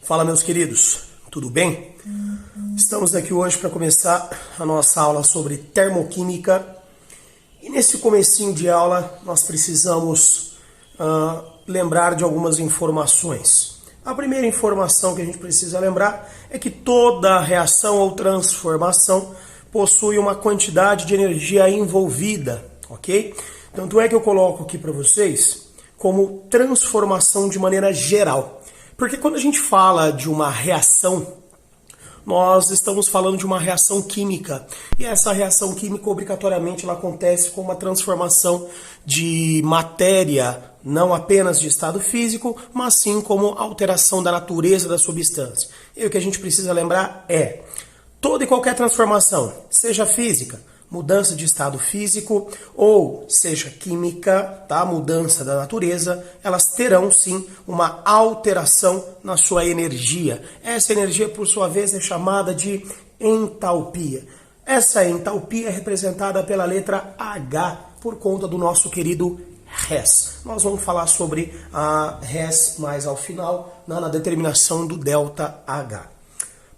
Fala, meus queridos, tudo bem? Estamos aqui hoje para começar a nossa aula sobre termoquímica. E nesse comecinho de aula nós precisamos lembrar de algumas informações. A primeira informação que a gente precisa lembrar é que toda reação ou transformação possui uma quantidade de energia envolvida, ok? Tanto é que eu coloco aqui para vocês como transformação de maneira geral. Porque quando a gente fala de uma reação, nós estamos falando de uma reação química. E essa reação química, obrigatoriamente, ela acontece com uma transformação de matéria, não apenas de estado físico, mas sim como alteração da natureza da substância. E o que a gente precisa lembrar é, toda e qualquer transformação, seja física, mudança de estado físico, ou seja química, tá? Mudança da natureza, elas terão sim uma alteração na sua energia. Essa energia, por sua vez, é chamada de entalpia. Essa entalpia é representada pela letra H, por conta do nosso querido Hess. Nós vamos falar sobre a Hess mais ao final, na determinação do delta H.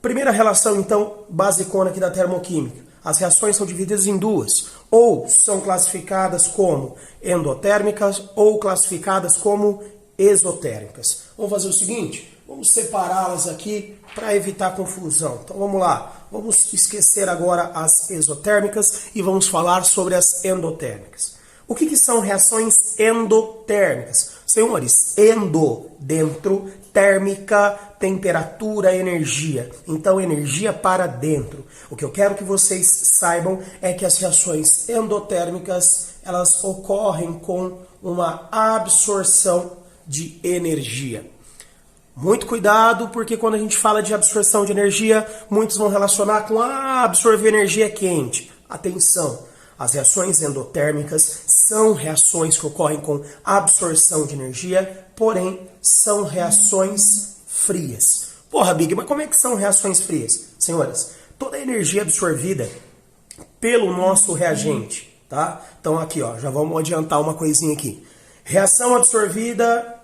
Primeira relação, então, basicona aqui da termoquímica. As reações são divididas em duas, ou são classificadas como endotérmicas ou classificadas como exotérmicas. Vamos fazer o seguinte, vamos separá-las aqui para evitar confusão. Então vamos lá, vamos esquecer agora as exotérmicas e vamos falar sobre as endotérmicas. O que são reações endotérmicas? Senhores, endo, dentro, térmica, temperatura, energia. Então, energia para dentro. O que eu quero que vocês saibam é que as reações endotérmicas, elas ocorrem com uma absorção de energia. Muito cuidado, porque quando a gente fala de absorção de energia, muitos vão relacionar com absorver energia quente. Atenção! As reações endotérmicas são reações que ocorrem com absorção de energia, porém são reações frias. Porra, Big, mas como é que são reações frias? Senhoras, toda a energia absorvida pelo nosso reagente, tá? Então aqui, ó, já vamos adiantar uma coisinha aqui. Reação absorvida,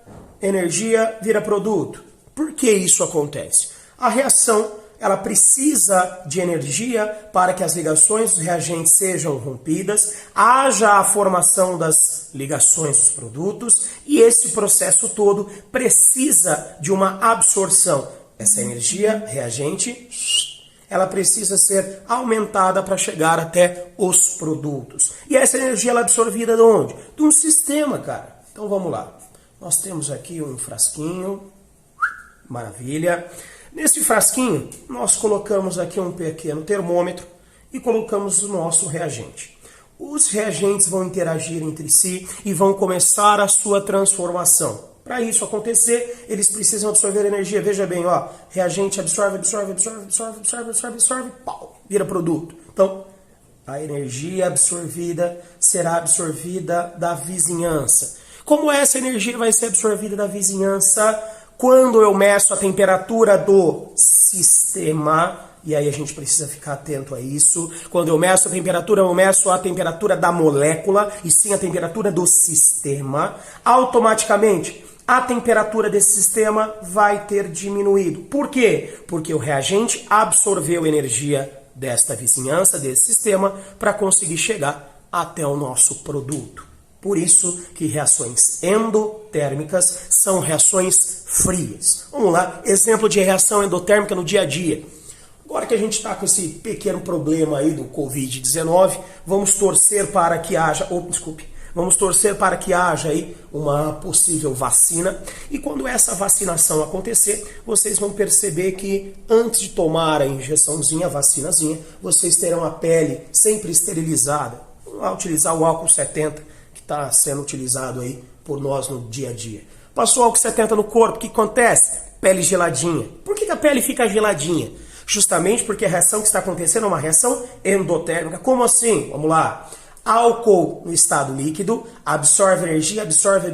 energia vira produto. Por que isso acontece? A reação ela precisa de energia para que as ligações dos reagentes sejam rompidas, haja a formação das ligações dos produtos e esse processo todo precisa de uma absorção. Essa energia reagente, ela precisa ser aumentada para chegar até os produtos. E essa energia ela é absorvida de onde? De um sistema, cara. Então vamos lá. Nós temos aqui um frasquinho, maravilha. Nesse frasquinho, nós colocamos aqui um pequeno termômetro e colocamos o nosso reagente. Os reagentes vão interagir entre si e vão começar a sua transformação. Para isso acontecer, eles precisam absorver energia. Veja bem, ó, reagente absorve, pau, vira produto. Então, a energia absorvida será absorvida da vizinhança. Como essa energia vai ser absorvida da vizinhança? Quando eu meço a temperatura do sistema, e aí a gente precisa ficar atento a isso, quando eu meço a temperatura, eu meço a temperatura da molécula, e sim a temperatura do sistema, automaticamente a temperatura desse sistema vai ter diminuído. Por quê? Porque o reagente absorveu energia desta vizinhança, desse sistema, para conseguir chegar até o nosso produto. Por isso que reações endotérmicas são reações frias. Vamos lá, exemplo de reação endotérmica no dia a dia. Agora que a gente está com esse pequeno problema aí do Covid-19, vamos torcer para que haja, vamos torcer para que haja aí uma possível vacina. E quando essa vacinação acontecer, vocês vão perceber que antes de tomar a injeçãozinha, a vacinazinha, vocês terão a pele sempre esterilizada. Vamos utilizar o álcool 70, está sendo utilizado aí por nós no dia a dia. Passou álcool 70 no corpo, o que acontece? Pele geladinha. Por que a pele fica geladinha? Justamente porque a reação que está acontecendo é uma reação endotérmica. Como assim? Vamos lá. Álcool no estado líquido absorve energia, absorve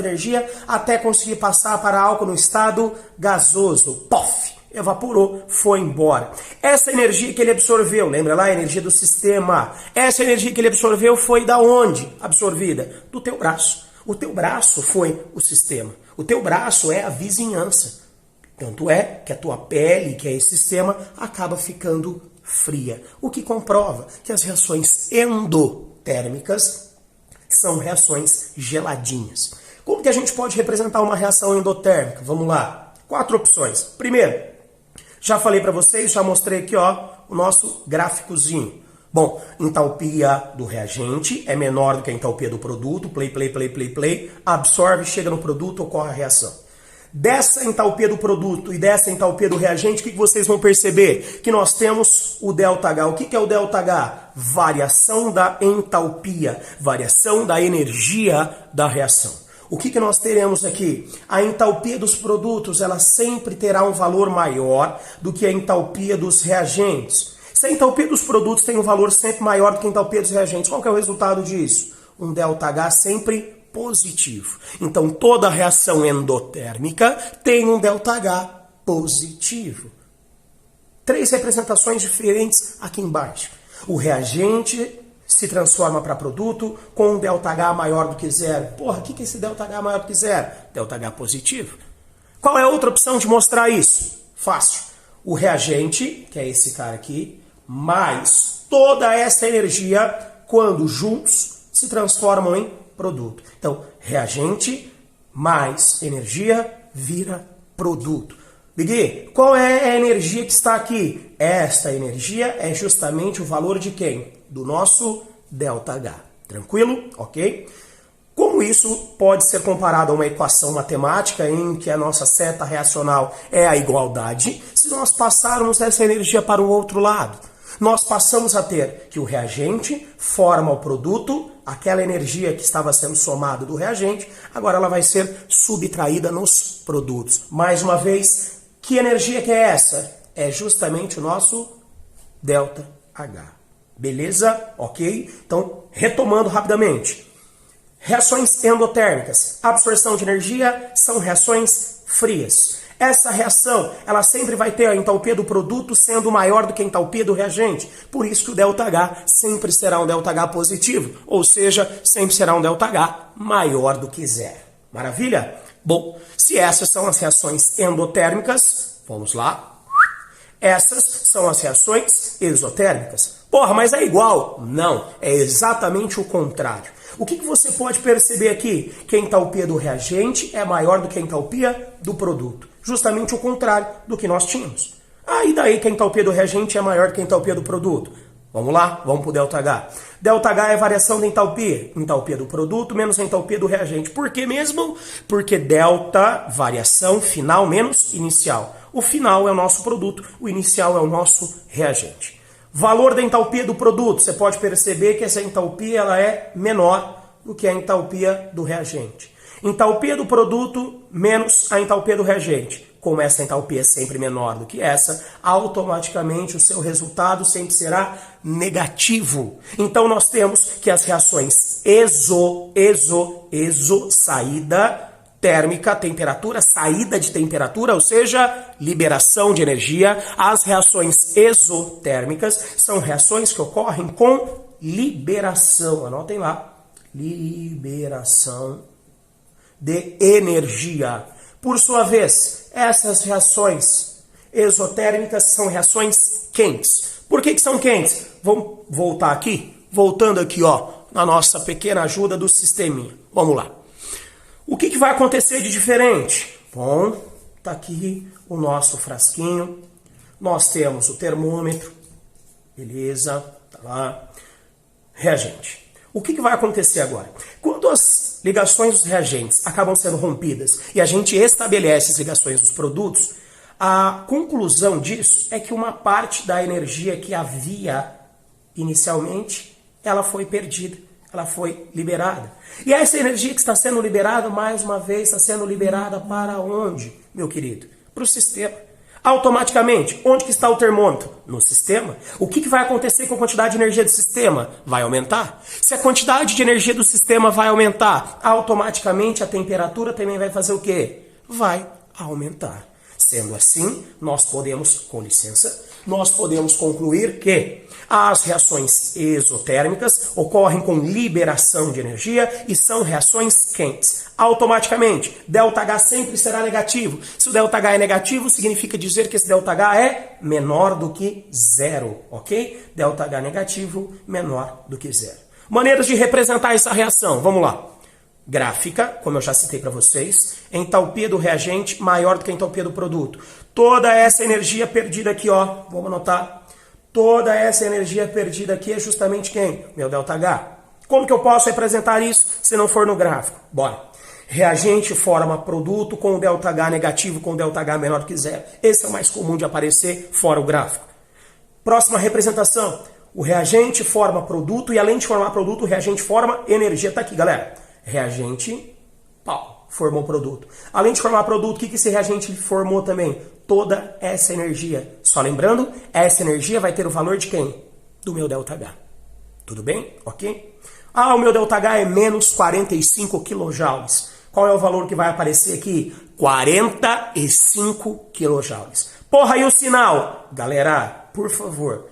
energia até conseguir passar para álcool no estado gasoso. Pof! Evaporou, foi embora. Essa energia que ele absorveu, lembra lá a energia do sistema? Essa energia que ele absorveu foi da onde absorvida? Do teu braço. O teu braço foi o sistema. O teu braço é a vizinhança. Tanto é que a tua pele, que é esse sistema, acaba ficando fria. O que comprova que as reações endotérmicas são reações geladinhas. Como que a gente pode representar uma reação endotérmica? Vamos lá. 4 opções. Primeiro, já falei para vocês, já mostrei aqui ó, o nosso gráficozinho. Bom, entalpia do reagente é menor do que a entalpia do produto. Play. Absorve, chega no produto, ocorre a reação. Dessa entalpia do produto e dessa entalpia do reagente, o que vocês vão perceber? Que nós temos o ΔH. O que é o ΔH? Variação da entalpia, variação da energia da reação. O que nós teremos aqui? A entalpia dos produtos, ela sempre terá um valor maior do que a entalpia dos reagentes. Se a entalpia dos produtos tem um valor sempre maior do que a entalpia dos reagentes, qual que é o resultado disso? Um ΔH sempre positivo. Então, toda reação endotérmica tem um ΔH positivo. 3 representações diferentes aqui embaixo. O reagente se transforma para produto com um ΔH maior do que zero. Porra, o que é esse ΔH maior do que zero? ΔH positivo. Qual é a outra opção de mostrar isso? Fácil. O reagente, que é esse cara aqui, mais toda essa energia, quando juntos, se transformam em produto. Então, reagente mais energia vira produto. Bigui, qual é a energia que está aqui? Esta energia é justamente o valor de quem? Do nosso ΔH. Tranquilo? Ok? Como isso pode ser comparado a uma equação matemática em que a nossa seta reacional é a igualdade, se nós passarmos essa energia para o outro lado? Nós passamos a ter que o reagente forma o produto, aquela energia que estava sendo somada do reagente, agora ela vai ser subtraída nos produtos. Mais uma vez, que energia que é essa? É justamente o nosso ΔH. Beleza? Ok? Então, retomando rapidamente. Reações endotérmicas, absorção de energia, são reações frias. Essa reação, ela sempre vai ter a entalpia do produto sendo maior do que a entalpia do reagente. Por isso que o ΔH sempre será um ΔH positivo, ou seja, sempre será um ΔH maior do que zero. Maravilha? Bom, se essas são as reações endotérmicas, vamos lá. Essas são as reações exotérmicas. Porra, mas é igual? Não, é exatamente o contrário. O que você pode perceber aqui? Que a entalpia do reagente é maior do que a entalpia do produto. Justamente o contrário do que nós tínhamos. E daí que a entalpia do reagente é maior do que a entalpia do produto? Vamos lá, vamos para o ΔH. ΔH é variação da entalpia. Entalpia do produto menos a entalpia do reagente. Por que mesmo? Porque delta, variação final menos inicial. O final é o nosso produto, o inicial é o nosso reagente. Valor da entalpia do produto. Você pode perceber que essa entalpia ela é menor do que a entalpia do reagente. Entalpia do produto menos a entalpia do reagente. Como essa entalpia é sempre menor do que essa, automaticamente o seu resultado sempre será negativo. Então nós temos que as reações saída térmica, temperatura, saída de temperatura, ou seja, liberação de energia. As reações exotérmicas são reações que ocorrem com liberação. Anotem lá. Liberação de energia. Por sua vez, essas reações exotérmicas são reações quentes. Por que são quentes? Vamos voltar aqui? Voltando aqui, ó, na nossa pequena ajuda do sisteminha. Vamos lá. O que vai acontecer de diferente? Bom, tá aqui o nosso frasquinho. Nós temos o termômetro. Beleza, tá lá. Reagente. O que vai acontecer agora? Quando as ligações dos reagentes acabam sendo rompidas e a gente estabelece as ligações dos produtos, a conclusão disso é que uma parte da energia que havia inicialmente, ela foi perdida, ela foi liberada. E essa energia que está sendo liberada, mais uma vez, está sendo liberada para onde, meu querido? Para o sistema. Automaticamente, onde que está o termômetro? No sistema. O que vai acontecer com a quantidade de energia do sistema? Vai aumentar. Se a quantidade de energia do sistema vai aumentar, automaticamente a temperatura também vai fazer o quê? Vai aumentar. Sendo assim, nós podemos, com licença, nós podemos concluir que As reações exotérmicas ocorrem com liberação de energia e são reações quentes. Automaticamente, ΔH sempre será negativo. Se o ΔH é negativo, significa dizer que esse ΔH é menor do que zero, ok? ΔH negativo menor do que zero. Maneiras de representar essa reação, vamos lá. Gráfica, como eu já citei para vocês, entalpia do reagente maior do que a entalpia do produto. Toda essa energia perdida aqui, ó, vamos anotar. Toda essa energia perdida aqui é justamente quem? Meu ΔH. Como que eu posso representar isso se não for no gráfico? Bora. Reagente forma produto com o ΔH negativo com o ΔH menor que zero. Esse é o mais comum de aparecer fora o gráfico. Próxima representação. O reagente forma produto e além de formar produto, o reagente forma energia. Tá aqui, galera. Reagente, pau, formou produto. Além de formar produto, o que esse reagente formou também? Toda essa energia. Só lembrando, essa energia vai ter o valor de quem? Do meu ΔH. Tudo bem? Ok? Ah, o meu ΔH é menos 45 kJ. Qual é o valor que vai aparecer aqui? 45 kJ. Porra, e o sinal? Galera, por favor.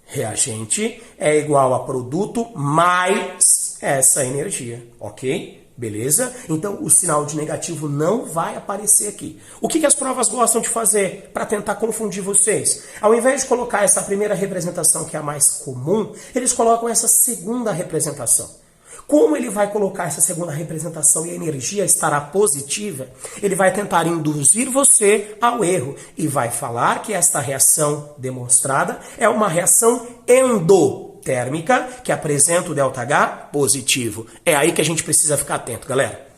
Reagente é igual a produto mais essa energia, ok? Beleza? Então o sinal de negativo não vai aparecer aqui. O que as provas gostam de fazer para tentar confundir vocês? Ao invés de colocar essa primeira representação, que é a mais comum, eles colocam essa segunda representação. Como ele vai colocar essa segunda representação e a energia estará positiva, ele vai tentar induzir você ao erro e vai falar que esta reação demonstrada é uma reação endotérmica que apresenta o ΔH positivo. É aí que a gente precisa ficar atento, galera.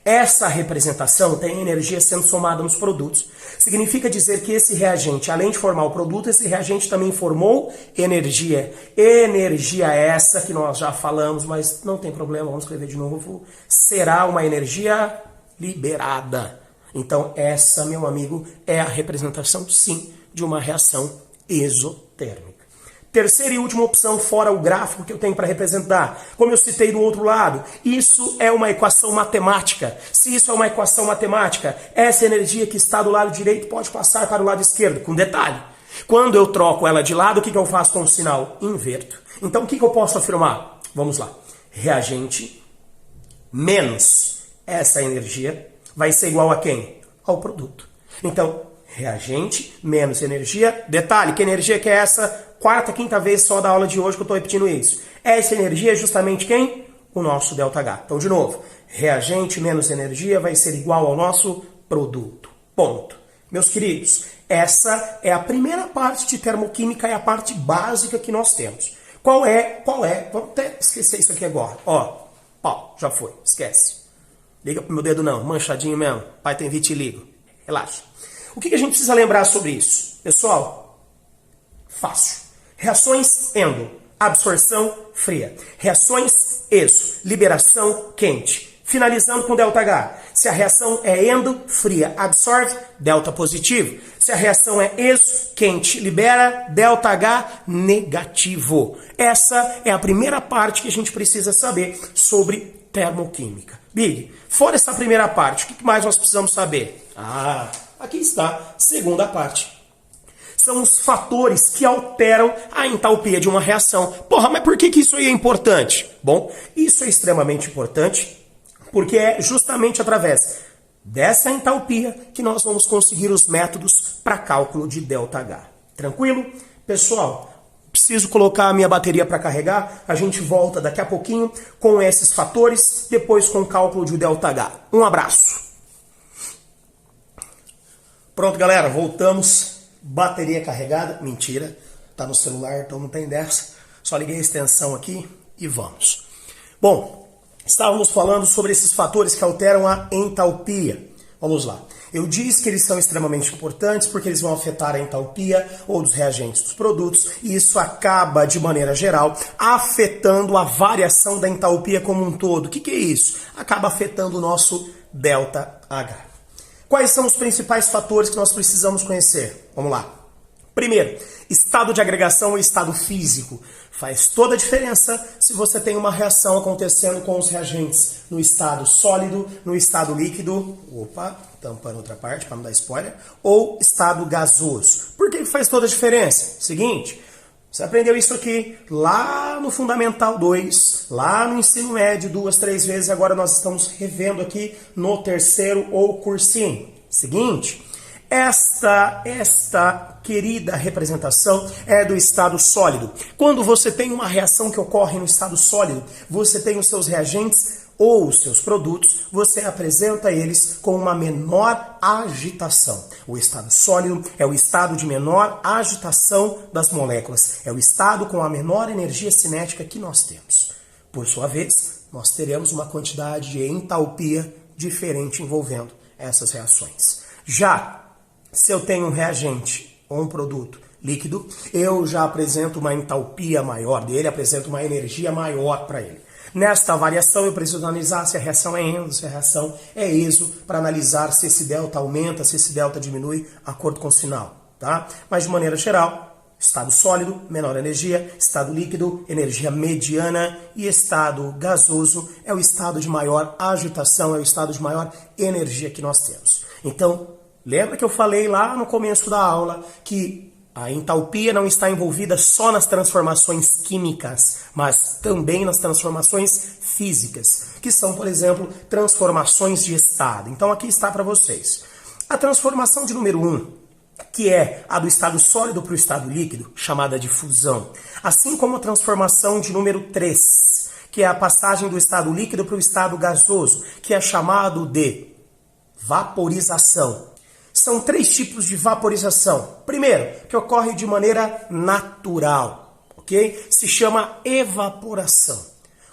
Essa representação tem energia sendo somada nos produtos. Significa dizer que esse reagente, além de formar o produto, esse reagente também formou energia. Energia essa que nós já falamos, mas não tem problema, vamos escrever de novo. Será uma energia liberada. Então essa, meu amigo, é a representação, sim, de uma reação exotérmica. Terceira e última opção, fora o gráfico que eu tenho para representar. Como eu citei do outro lado, isso é uma equação matemática. Se isso é uma equação matemática, essa energia que está do lado direito pode passar para o lado esquerdo, com detalhe. Quando eu troco ela de lado, o que eu faço com o sinal? Inverto. Então, o que eu posso afirmar? Vamos lá. Reagente menos essa energia vai ser igual a quem? Ao produto. Então, reagente menos energia. Detalhe, que energia que é essa? Quarta, quinta vez só da aula de hoje que eu estou repetindo isso. Essa energia é justamente quem? O nosso ΔH. Então, de novo, reagente menos energia vai ser igual ao nosso produto. Ponto. Meus queridos, essa é a primeira parte de termoquímica, é a parte básica que nós temos. Qual é? Vamos até esquecer isso aqui agora. Ó, pau, já foi, esquece. Liga pro meu dedo não, manchadinho mesmo. Pai tem vitiligo. Relaxa. O que a gente precisa lembrar sobre isso? Pessoal, fácil. Reações endo, absorção fria. Reações exo, liberação quente. Finalizando com ΔH. Se a reação é endo, fria, absorve, delta positivo. Se a reação é exo, quente, libera, ΔH negativo. Essa é a primeira parte que a gente precisa saber sobre termoquímica. Big, fora essa primeira parte, o que mais nós precisamos saber? Ah, aqui está, segunda parte. São os fatores que alteram a entalpia de uma reação. Porra, mas por que isso aí é importante? Bom, isso é extremamente importante porque é justamente através dessa entalpia que nós vamos conseguir os métodos para cálculo de ΔH. Tranquilo? Pessoal, preciso colocar a minha bateria para carregar. A gente volta daqui a pouquinho com esses fatores, depois com o cálculo de ΔH. Um abraço. Pronto, galera, voltamos. Bateria carregada, mentira, tá no celular, então não tem dessa. Só liguei a extensão aqui e vamos. Bom, estávamos falando sobre esses fatores que alteram a entalpia. Vamos lá. Eu disse que eles são extremamente importantes porque eles vão afetar a entalpia ou dos reagentes dos produtos e isso acaba, de maneira geral, afetando a variação da entalpia como um todo. O que é isso? Acaba afetando o nosso ΔH. Quais são os principais fatores que nós precisamos conhecer? Vamos lá. Primeiro, estado de agregação e estado físico. Faz toda a diferença se você tem uma reação acontecendo com os reagentes no estado sólido, no estado líquido, opa, tampando outra parte para não dar spoiler, ou estado gasoso. Por que faz toda a diferença? Seguinte, Você aprendeu isso aqui lá no Fundamental 2, lá no ensino médio 2, 3 vezes. Agora nós estamos revendo aqui no terceiro ou cursinho. Seguinte, esta querida representação é do estado sólido. Quando você tem uma reação que ocorre no estado sólido, você tem os seus reagentes ou os seus produtos, você apresenta eles com uma menor agitação. O estado sólido é o estado de menor agitação das moléculas. É o estado com a menor energia cinética que nós temos. Por sua vez, nós teremos uma quantidade de entalpia diferente envolvendo essas reações. Já se eu tenho um reagente ou um produto líquido, eu já apresento uma entalpia maior dele, apresento uma energia maior para ele. Nesta variação, eu preciso analisar se a reação é endo, se a reação é exo, para analisar se esse delta aumenta, se esse delta diminui, de acordo com o sinal. Tá? Mas, de maneira geral, estado sólido, menor energia, estado líquido, energia mediana, e estado gasoso é o estado de maior agitação, é o estado de maior energia que nós temos. Então, lembra que eu falei lá no começo da aula que a entalpia não está envolvida só nas transformações químicas, mas também nas transformações físicas, que são, por exemplo, transformações de estado. Então aqui está para vocês. A transformação de número 1, que é a do estado sólido para o estado líquido, chamada de fusão, assim como a transformação de número 3, que é a passagem do estado líquido para o estado gasoso, que é chamado de vaporização. São 3 tipos de vaporização. Primeiro, que ocorre de maneira natural, ok? Se chama evaporação.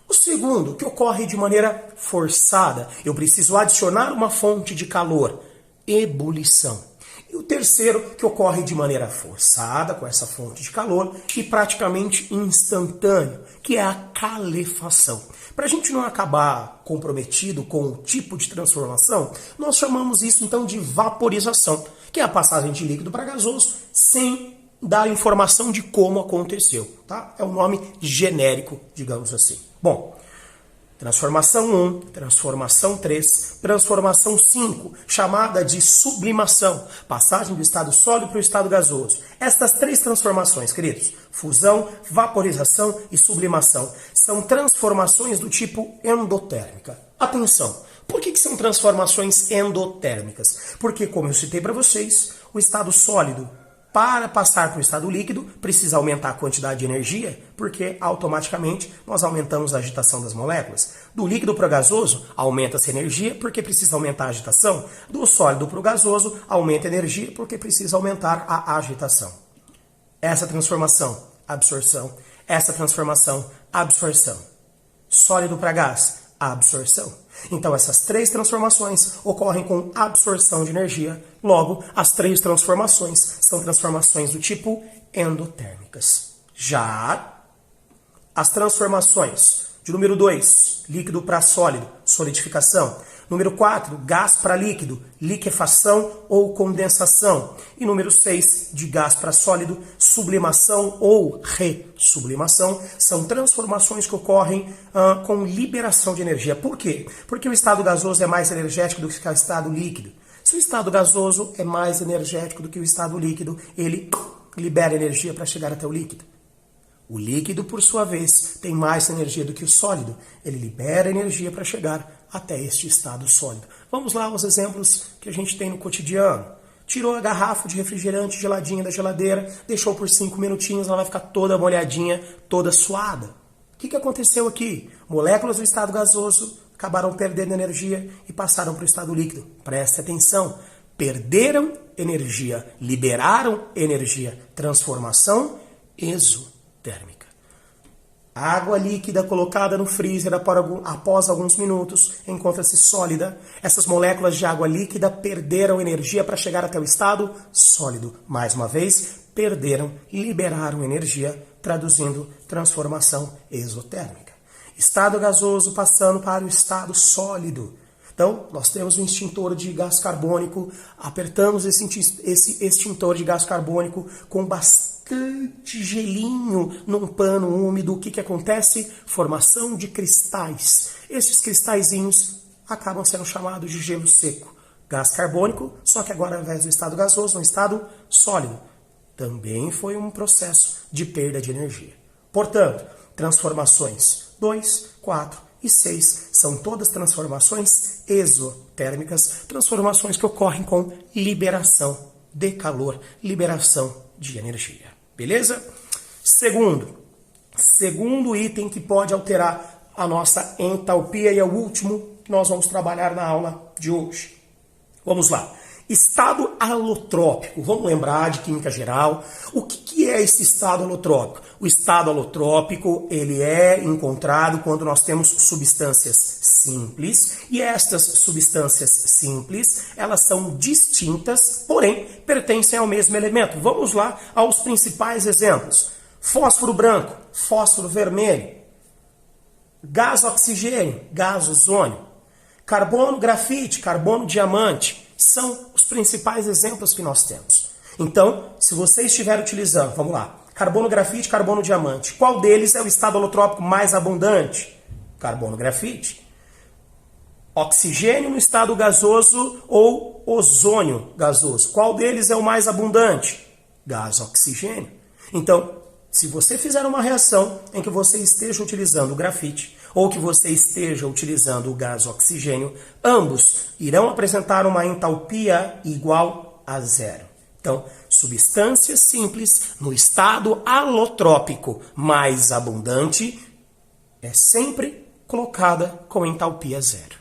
O segundo, que ocorre de maneira forçada. Eu preciso adicionar uma fonte de calor, ebulição. E o terceiro, que ocorre de maneira forçada, com essa fonte de calor, e praticamente instantâneo, que é a calefação. Para a gente não acabar comprometido com o tipo de transformação, nós chamamos isso então de vaporização, que é a passagem de líquido para gasoso sem dar informação de como aconteceu. Tá? É um nome genérico, digamos assim. Bom, transformação 1, transformação 3, transformação 5, chamada de sublimação, passagem do estado sólido para o estado gasoso. Estas 3 transformações, queridos, fusão, vaporização e sublimação, são transformações do tipo endotérmica. Atenção, por que são transformações endotérmicas? Porque, como eu citei para vocês, o estado sólido, para passar para o estado líquido, precisa aumentar a quantidade de energia, porque automaticamente nós aumentamos a agitação das moléculas. Do líquido para o gasoso, aumenta-se a energia, porque precisa aumentar a agitação. Do sólido para o gasoso, aumenta a energia, porque precisa aumentar a agitação. Essa transformação, absorção. Essa transformação, absorção. Sólido para gás, absorção. Então, essas 3 transformações ocorrem com absorção de energia. Logo, as 3 transformações são transformações do tipo endotérmicas. Já as transformações de número 2, líquido para sólido, solidificação. Número 4, gás para líquido, liquefação ou condensação. E número 6, de gás para sólido, sublimação ou ressublimação. São transformações que ocorrem com liberação de energia. Por quê? Porque o estado gasoso é mais energético do que o estado líquido. Se o estado gasoso é mais energético do que o estado líquido, ele libera energia para chegar até o líquido. O líquido, por sua vez, tem mais energia do que o sólido. Ele libera energia para chegar até este estado sólido. Vamos lá aos exemplos que a gente tem no cotidiano. Tirou a garrafa de refrigerante geladinha da geladeira, deixou por 5 minutinhos, ela vai ficar toda molhadinha, toda suada. O que aconteceu aqui? Moléculas do estado gasoso acabaram perdendo energia e passaram para o estado líquido. Preste atenção. Perderam energia, liberaram energia. Transformação exotérmica. Água líquida colocada no freezer após alguns minutos encontra-se sólida. Essas moléculas de água líquida perderam energia para chegar até o estado sólido. Mais uma vez, perderam e liberaram energia, traduzindo transformação exotérmica. Estado gasoso passando para o estado sólido. Então, nós temos um extintor de gás carbônico, apertamos esse extintor de gás carbônico com bastante gelinho num pano úmido. O que acontece? Formação de cristais. Esses cristalzinhos acabam sendo chamados de gelo seco. Gás carbônico, só que agora ao invés do estado gasoso, no estado sólido. também foi um processo de perda de energia. Portanto, transformações 2, 4 e 6 são todas transformações exotérmicas, transformações que ocorrem com liberação de calor, liberação de energia. Beleza? Segundo item que pode alterar a nossa entalpia e é o último que nós vamos trabalhar na aula de hoje. Vamos lá. Estado alotrópico. Vamos lembrar de química geral. O que é esse estado alotrópico? O estado alotrópico, ele é encontrado quando nós temos substâncias simples, e estas substâncias simples, elas são distintas, porém pertencem ao mesmo elemento. Vamos lá aos principais exemplos. Fósforo branco, fósforo vermelho, gás oxigênio, gás ozônio, carbono grafite, carbono diamante, são os principais exemplos que nós temos. Então, se você estiver utilizando, vamos lá, carbono grafite, carbono diamante, qual deles é o estado alotrópico mais abundante? Carbono grafite. Oxigênio no estado gasoso ou ozônio gasoso, qual deles é o mais abundante? Gás oxigênio. Então, se você fizer uma reação em que você esteja utilizando o grafite ou que você esteja utilizando o gás oxigênio, ambos irão apresentar uma entalpia igual a zero. Então, substâncias simples no estado alotrópico mais abundante é sempre colocada com entalpia zero.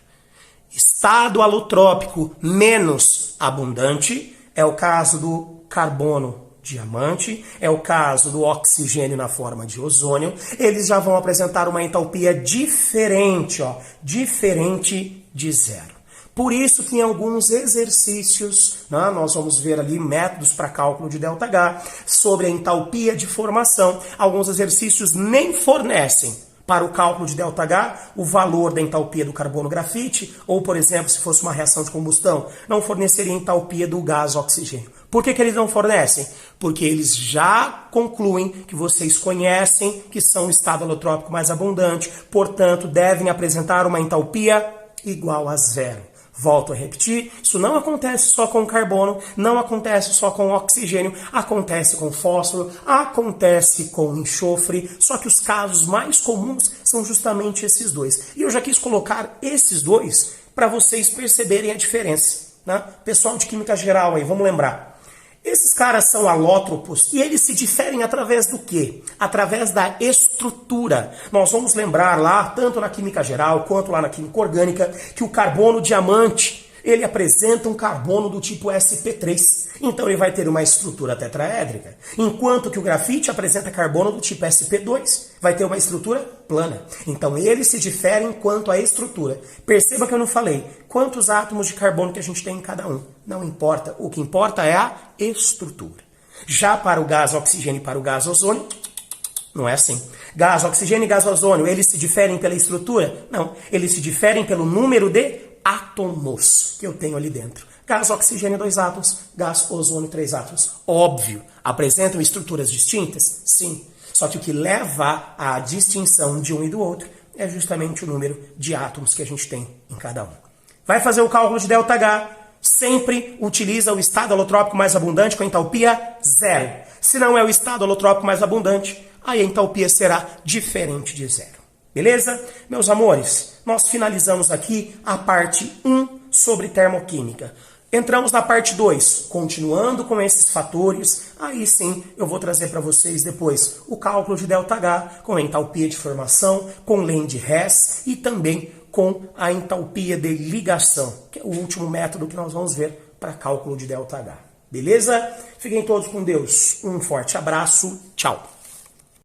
Estado alotrópico menos abundante é o caso do carbono diamante, é o caso do oxigênio na forma de ozônio. Eles já vão apresentar uma entalpia diferente, diferente de zero. Por isso que em alguns exercícios, nós vamos ver ali métodos para cálculo de ΔH, sobre a entalpia de formação. Alguns exercícios nem fornecem para o cálculo de ΔH o valor da entalpia do carbono grafite, ou, por exemplo, se fosse uma reação de combustão, não forneceria a entalpia do gás oxigênio. Por que eles não fornecem? Porque eles já concluem que vocês conhecem que são o estado alotrópico mais abundante, portanto, devem apresentar uma entalpia igual a zero. Volto a repetir, isso não acontece só com carbono, não acontece só com oxigênio, acontece com fósforo, acontece com enxofre, só que os casos mais comuns são justamente esses dois. E eu já quis colocar esses dois para vocês perceberem a diferença. Pessoal de química geral aí, vamos lembrar. Esses caras são alótropos e eles se diferem através do quê? Através da estrutura. Nós vamos lembrar lá, tanto na química geral quanto lá na química orgânica, que o carbono diamante, ele apresenta um carbono do tipo sp3. Então ele vai ter uma estrutura tetraédrica. Enquanto que o grafite apresenta carbono do tipo sp2. Vai ter uma estrutura plana. Então eles se diferem quanto à estrutura. Perceba que eu não falei quantos átomos de carbono que a gente tem em cada um. Não importa. O que importa é a estrutura. Já para o gás oxigênio e para o gás ozônio, não é assim. Gás oxigênio e gás ozônio, eles se diferem pela estrutura? Não. Eles se diferem pelo número de átomos que eu tenho ali dentro. Gás oxigênio 2 átomos, gás ozônio 3 átomos. Óbvio, apresentam estruturas distintas? Sim. Só que o que leva à distinção de um e do outro é justamente o número de átomos que a gente tem em cada um. Vai fazer o cálculo de ΔH, sempre utiliza o estado alotrópico mais abundante com entalpia zero. Se não é o estado alotrópico mais abundante, aí a entalpia será diferente de zero. Beleza? Meus amores, nós finalizamos aqui a parte 1 sobre termoquímica. Entramos na parte 2, continuando com esses fatores, aí sim eu vou trazer para vocês depois o cálculo de ΔH com a entalpia de formação, com lei de Hess e também com a entalpia de ligação, que é o último método que nós vamos ver para cálculo de ΔH. Beleza? Fiquem todos com Deus. Um forte abraço. Tchau.